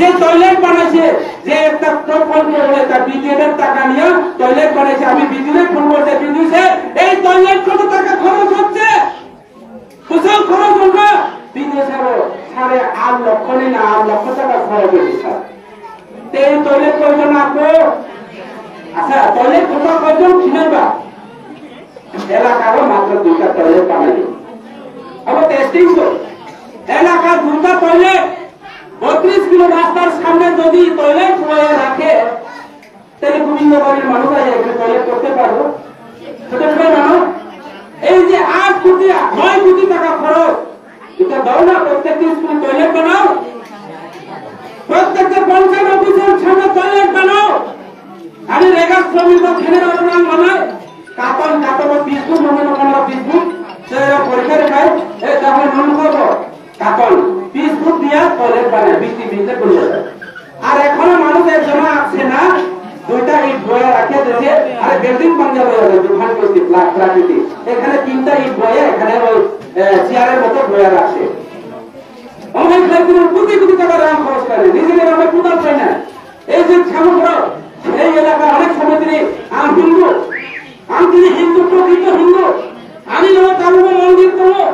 যে টয়লেট বানাইছে, যে একটা প্রকল্প হলে তার বিদ্যুতের টাকা নিয়ে টয়লেট বানাইছে, আমি বিদ্যুতের ফোন করতে বিদ্যুৎ এই টয়লেট কত টাকা খরচ হচ্ছে, কোথাও খরচ হলো বিদ্যুৎ 8.5 লক্ষ না 8 লক্ষ টাকা খরচ হয়েছে স্যার। এই টয়লেট প্রয়োজন আপনি আচ্ছা টয়লেট কোথাও প্রয়োজন কিনবা এলাকারও মাত্র 2টা টয়লেট বানাইল। আবার টেস্টিং তো এলাকার 2টা টয়লেট 32 কিলো রাস্তার সামনে যদি টয়লেট করে রাখে তাহলে গোবিন্দবাড়ির মানুষ এখানে টয়লেট করতে পারবো? মানুষ এই যে 8 কোটি 9 কোটি টাকা খরচ, এটা দাও না প্রত্যেকটি স্কুল টয়লেট বানাও, প্রত্যেকটা পঞ্চায়েত অফিসের সামনে টয়লেট বানাও। আমি রেগা শ্রমিক খেলের অনুদান বানায় কাপন কাপড় 20 ফুট মনে 15-20 ফুট পরীক্ষা রেখায় তখন মনে করবো কাপন 20 ফুট দিয়া টয়লেট বানায় বৃষ্টি ভিজতে করলে। আর এখনো মানুষের জমা আছে না 2টা ইট বয়ে রাখে দিয়েছে। আরে বিল্ডিং বানিয়ে হয়ে দুখান করতে প্রাকৃতি এখানে 3টা ইট বয়ে এখানে ওই চেয়ারের মতো বয়ে রাখছে। অনেক কোটি কোটি টাকা দাম খরচ করে নিজেদের আমরা কোথাও পাই না। এই যে সমগ্র এই এলাকার অনেক সময় তিনি হিন্দু আমি হিন্দু প্রকৃত হিন্দু আমি তালুবা মন্দির করবো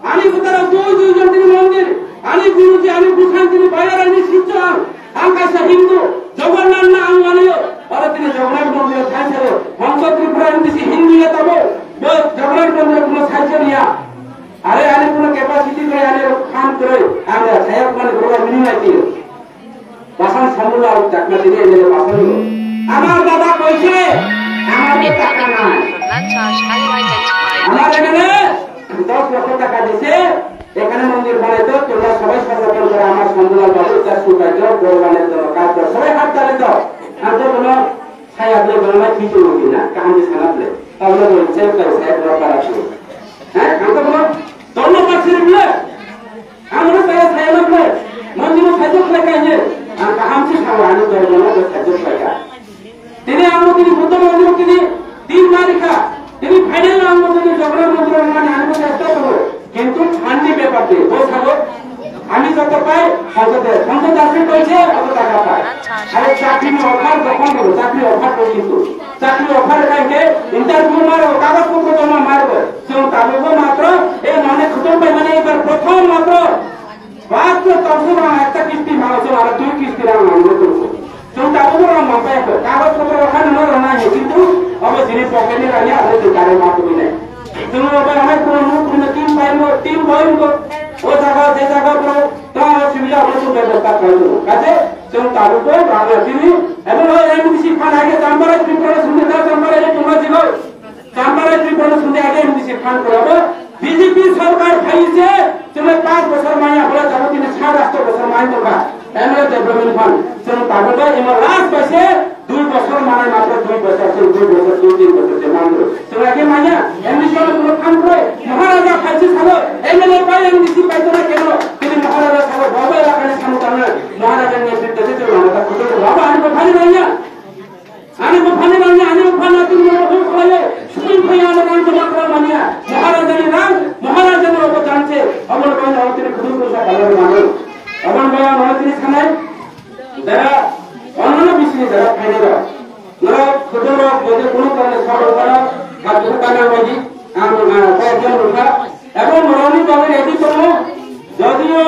আমি তারা 2জন তিনি মন্দির আমি গুরুজি আমি বুঝান তিনি বাইরে আমি শিবচান আকাশে হিন্দু জগন্নাথ না আমি মানিও আর তিনি জগন্নাথ মন্দিরে খাইছে হংস ত্রিপুরা বেশি হিন্দু তবে জগন্নাথ মন্দিরে কোনো সাহায্য নিয়া আরে আরে কোনো ক্যাপাসিটি করে আরে খান করে আমরা সাহেব মানে বড় মিনিমাই দিয়ে বাসন সম্বল আর চাকমা দিয়ে এনে বাসন আমার দাদা কইছে আমার টাকা নাই আমার এখানে 10 লক্ষ টাকা দিছে এখানে মন্দির বানাইতো তোমরা সবাই সচেতন করে আমার সম্বল বাবু তার সুকাজ ভগবানের জন্য কাজ করো সবাই হাত তালে দাও। আর তো কোনো সাহেব বলনা কি করবি না কাহিনী শোনাতে তাহলে বলছে সাহেব দরকার আছে হ্যাঁ আমি তো বলো ধন্যবাদ ছিলেন আমরা সাহেব মন্দির সাহায্য লেখাইছে আর কাহামছি খাওয়া আমি ধরবো না সাহায্য লেখা তিনি আমরা তিনি বুদ্ধ মন্দির তিনি 3 মারিকা তিনি ফাইনাল আমরা জগন্নাথ মন্দির মানে আনবো চেষ্টা করবো কিন্তু শান্তি ব্যাপারে বোঝাবো আমি যত পাই সংসদ আসলে কইছে অত টাকা পাই। আরে চাকরি অফার যখন দেবো চাকরি অফার করি কিন্তু চাকরি অফার কাইকে ইন্টারভিউ মারো কাগজপত্র জমা মারবো সেও তাবো মাত্র এই মানে খতম পাই মানে এবার প্রথম মাত্র মাত্র তখন একটা কিস্তি মারছে আর 2 কিস্তি আমরা করবো সেটা তাবো মাপাই কাগজপত্র ওখানে না কিন্তু অবশ্য যিনি পকেটে রাখি আর দোকানে মাপবি না তুমি অনেক কোনো টিম বইব ও জায়গা যে জায়গা তোমার অসুবিধা হলে তো ব্যবস্থা করবো কাজে সেও তালুকো তিনি এবং এমডিসি ফান্ড আগে চাম্বারে ত্রিপুরা শুনতে দাও চাম্বারে তোমরা ছিল চাম্বারে ত্রিপুরা শুনতে আগে এমডিসি ফান্ড করাবো বিজেপি সরকার খাইছে তুমি 5 বছর মাইয়া বলে যাবো তিনি 7-8 বছর মাই তোকা এমএলএ ডেভেলপমেন্ট ফান্ড সেও তালুকো এমন লাস্ট পাইছে 2 বছর মানে মাত্র 2 বছর 2 বছর 2-3 বছর যে মাত্র তোমরা আগে মাইয়া এমডিসি কোনো ফান্ড করে মহারাজা খাইছে ছাড়ো এমএলএ পাই এমডিসি পাইতো না কেন তিনি মহারাজা ছাড়ো বাবা এলাকায় সামনে মহারাজা নেতৃত্বে দিতে আমরা কত বাবা আমি ভালো মাইয়া আমি ভালো মাইয়া আমি ভালো তুমি রকম করে স্কুল কইয়া আমরা জমা করা মানিয়া মহারাজার নাম মহারাজার উপর জানছে আমার ভাই আমাদের খুব খুশি ভালো মানুষ আমার ভাই আমাদের খানায় যারা অন্য বিষয়ে যারা ফাইনাল ওরা ছোট লোক যদি কোনো কারণে সরল করা বা দোকানের মাঝি কয়েকজন লোকা এবং মরণী পাবে এটি কোনো যদিও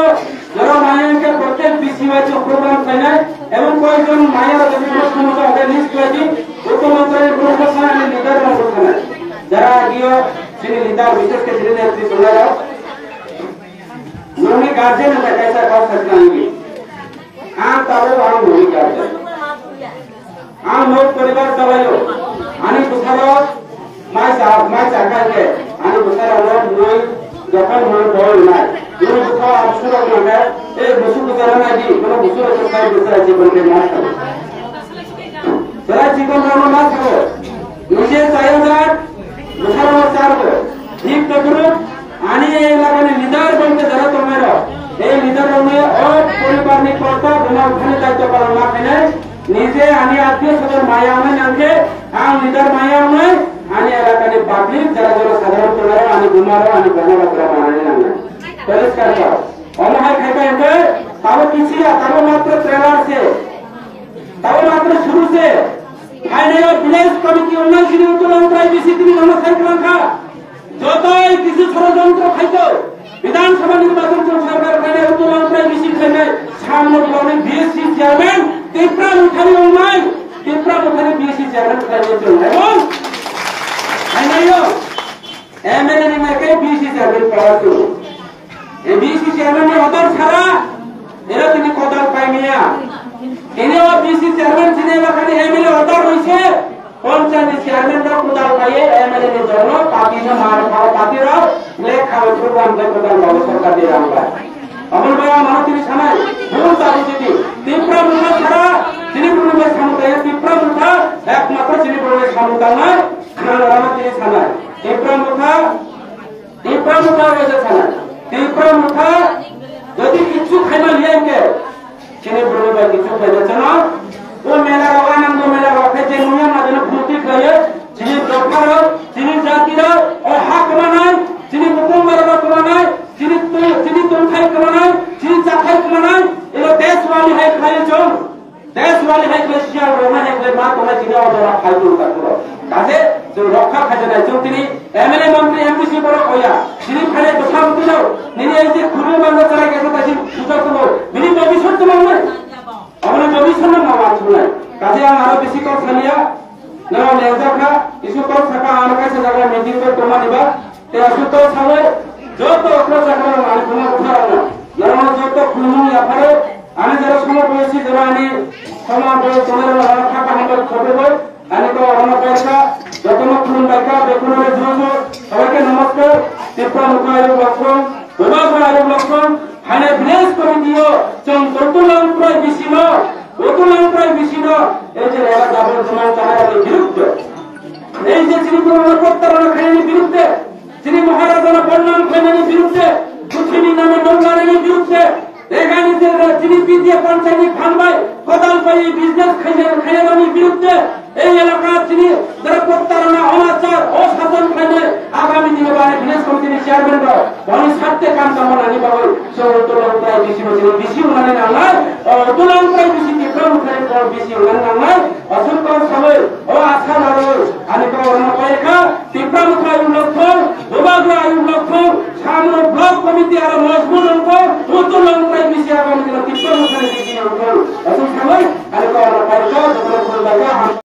যারা মায়েরকে প্রত্যেক বিসিবাই প্রোগ্রাম চাইলে এবং কয়েকজন মায়ের যদি ক্ষমতা হবে লিস্ট করেছি মুখ্যমন্ত্রীর প্রশাসন আমি লিডার প্রশাসন যারা গিয়ে তিনি লিডার বিশেষ করে তিনি নেত্রী চলে যাও उन्होंने गार्जियन में कैसा कर सकता है आम तालो आम नहीं गार्जियन आम लोग परिवार चलायो आने बुखारो माय चाका के आने बुखारो लोग नई যখন মনে বল নাই এই বুখার আসুরা মানে এই বসু বুখারা না দি কোন বসু সরকার বুখারা জীবনে না থাকে যারা জীবন না থাকে নিজে চাইদার বুখারা চারবে ঠিক তো করো আনি এই লাগানে লিডার বলতে যারা তোমরা এই লিডার বনে और পরিবার নি করতে তোমার ওখানে দায়িত্ব পালন না করে নিজে আনি আত্মীয় স্বজন মায়া মানে আনকে আম লিডার মায়া মানে আনি এলাকানে পাবলিক যারা যারা সাধারণ তোলারা আনি গুমারো আনি গণনা করা মানে না পরিষ্কার করো অনহাই খাইতে হবে তাও কিছু তাও মাত্র ট্রেলার বন্যায় তিনি উত্তোলনটাই বেশি তিনি জনসাইকেলঙ্কা যতই কিছু ষড়যন্ত্র খাইতো বিধানসভা নির্বাচন সরকার খাইলে উত্তোলনটাই বেশি খাইলে সামনে বলে বিএসসি চেয়ারম্যান ত্রিপুরা মুখারি অন্যায় ত্রিপুরা মুখারি বিএসসি চেয়ারম্যান খাইলে চলবে এবং খাইনাইও এমএলএ নিমাকে বিএসসি চেয়ারম্যান পাওয়ার জন্য এই বিএসসি চেয়ারম্যানের অদর ছাড়া এরা তিনি কদাল পাইনিয়া তিনিও বিএসসি চেয়ারম্যান ছিলেন এখানে এমএলএ অদর রয়েছে পঞ্চায়েত চেয়ারম্যানরা কোদাল পাইয়ে এমএলএ এর জন্য পার্টিরা মার খাওয়া পার্টিরা লেখ খাওয়া প্রোগ্রাম করে কোদাল পাবো সরকার দিয়ে আমরা অমল ভাইয়া মানতির সামনে ভুল দাবি যদি ত্রিপুরা মুখা ছাড়া তিনি পূর্বের সমুদায় ত্রিপুরা মুখা একমাত্র তিনি পূর্বের সমুদায় নয় খান তিনি ছানায় ত্রিপুরা মুখা রয়েছে ছানায় ত্রিপুরা মুখা যদি কিছু খাইবা লিয়াকে তিনি পূর্বে কিছু খাইছে না ও মেলা আনন্দ মেলা রাখে যে নিয়ম আদলে ভূতি খাইয়ে যিনি দরকার যিনি জাতির ও হাক মানায় যিনি মুকুম্বার মানায় যিনি তুমখাই মানায় যিনি চাখাই মানায় এলো দেশওয়ালি হয় খাইছো দেশওয়ালি হয় ক্রিশ্চিয়ান রোমান এক মা তোমরা যিনি অদরা খাইতো করো কাজে যে রক্ষা খাজে নাই যে তিনি এমএলএ মন্ত্রী এমপিসি বড় কইয়া যিনি খালে কথা বলছিল তিনি এই যে খুবই বন্ধ করে গেছে তাই সুযোগ দেব তিনি ভবিষ্যৎ মানে আমরা ভবিষ্যৎ না মানছুলাই কাজে আরো বেশি কর খালিয়া না লেজাখা কিছু কর থাকা আমার কাছে জায়গা মিটিং করে তোমা দিবা তে আসুতো সামনে যত অক্র জায়গা আমি তোমার কথা না না যত খুলমু ইয়াফারে আমি যারা সময় বলেছি যারা আমি সময় বলে তোমার রক্ষা কাহিনী ছোট বই আমি তো অন্য পয়সা যত খুলুম বাইকা বেকুনরে জুজু সবাইকে নমস্কার ত্রিপুরা মুখায় লক্ষণ বিভাগ লক্ষণ হানে ভিলেজ কমিটিও চন্দ্রতুলন প্রায় বেশি ন অতুলন প্রায় বেশি ন এই যে এরা যাবেন সমাজ তাহার বিরুদ্ধে এই যে শ্রীপুরের প্রত্যারণা খাইনের বিরুদ্ধে শ্রী মহারাজার বর্ণন খাইনের বিরুদ্ধে পৃথিবী নামে নোংরানের বিরুদ্ধে এখানে যে যিনি বিদ্যা পঞ্চায়েত খানবাই কোদাল পাই বিজনেস খাইনের বিরুদ্ধে এই এলাকার যিনি যারা প্রত্যারণা অনাচার অশাসন খাইনে আগামী দিনে বারে ভিলেজ কমিটির চেয়ারম্যান বনি সাথে কাম কামন আনি বাবু সৌতলন প্রায় বেশি উনানে নাঙ্গায় অতুলন প্রায় বেশি তীব্র উঠানে বেশি উনানে নাঙ্গায় অসংখ্য সময় ও আশা নারয় আমি তো অন্য কয়েকা তীব্র মুখায় লক্ষণ বিভাগ লক্ষণ সামনে ব্লক কমিটি আর মজবুত অঙ্ক অতুলন প্রায় বেশি আগামী দিনে তীব্র মুখানে বেশি অঙ্ক অসংখ্য সময় আমি তো অন্য কয়েকা